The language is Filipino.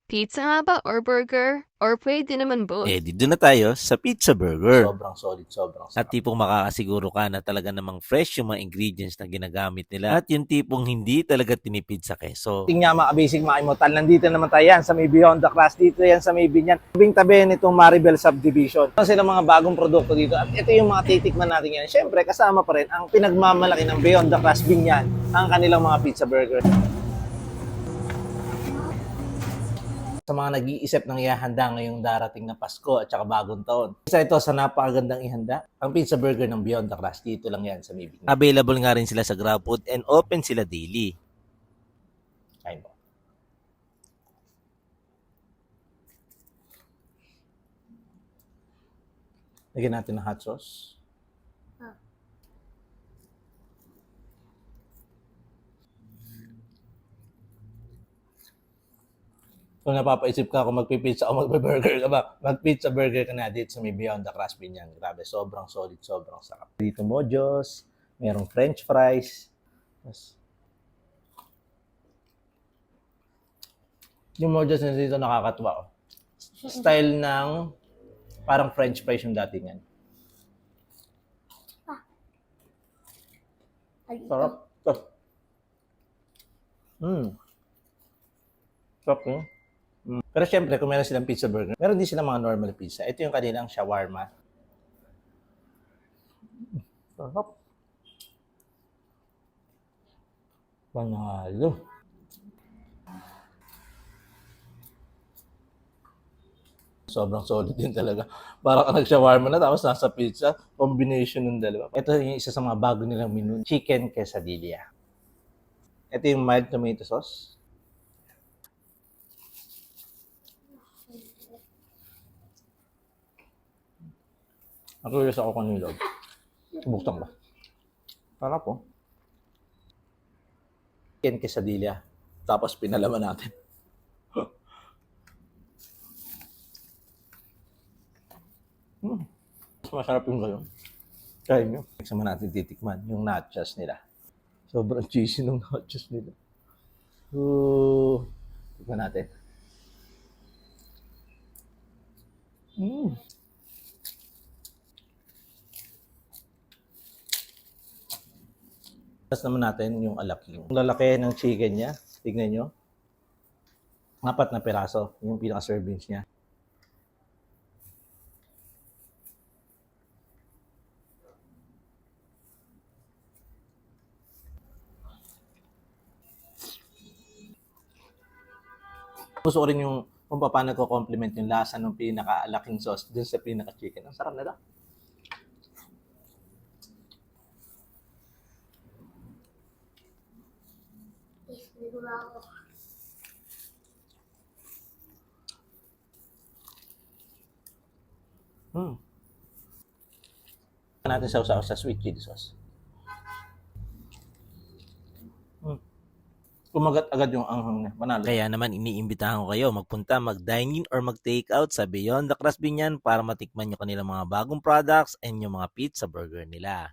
Pizza nga ba or burger? Or pwede naman both? Eh, di doon na tayo sa pizza burger. Sobrang solid, sobrang At sarap. tipong makakasiguro ka na talaga namang fresh yung mga ingredients na ginagamit nila. At yung tipong hindi talaga tinipid sa keso. Tingnan mga basic mga immortal, nandito naman tayo yan sa may Beyond the Crust, dito yan sa may Binyan. Tabing tabi nitong Maribel Subdivision. Ito sila mga bagong produkto dito at ito yung mga titikman natin yan. Siyempre kasama pa rin ang pinagmamalaki ng Beyond the Crust Binyan, ang kanilang mga pizza burger. Sa mga nag-iisip ng ihanda ngayong darating na Pasko at saka bagong taon. Isa ito sa napakagandang ihanda, ang pizza burger ng Beyond the Crust. Dito lang yan sa may Binyan. Available nga rin sila sa GrabFood and open sila daily. Kain mo. Lagyan natin ng hot sauce. Kung napapaisip ka kung magpipizza o magbe-burger ka ba, mag-pizza burger ka na dito sa may Beyond the Crust Binyan. Grabe, sobrang solid, sobrang sarap. Dito mojos, merong french fries. Tapos, yung mojos na dito nakakatuwa. Oh. Style ng parang french fries yung datingan. Sarap. Sarap. Sarap yun. Pero syempre, kung meron silang pizza burger, meron din silang mga normal pizza. Ito yung kanilang shawarma. Sarap. Panalo. Sobrang solid din talaga. Para ka nag-shawarma na tapos nasa pizza. Combination ng dalawa. Ito yung isa sa mga bago nilang menu. Chicken quesadilla. Ito yung mild tomato sauce. Curious ako kung nilog. Buksan ba? Sarap po. Chicken quesadilla. Tapos pinalaman natin. Masarap yung gano'n. Kaya nyo. Nagsama natin titikman yung nachos nila. Sobrang cheesy ng nachos nila. Tikman natin. Tapos naman natin yung alaki. Yung lalaki ng chicken niya. Tignan nyo. 4 na piraso. Yung pinaka-servings niya. Gusto ko rin yung kung paano ko complement yung lasa ng pinaka-alaking sauce dun sa pinaka-chicken. Ang sarap na lang. Natin sausaw sa sweet chili sauce. Kumagat agad yung anghang niya. Manalo. Kaya naman iniimbitahan ko kayo magpunta, mag-dine in or mag-take out sa Beyond the Crust Binyan para matikman nyo kanilang mga bagong products and yung mga pizza burger nila.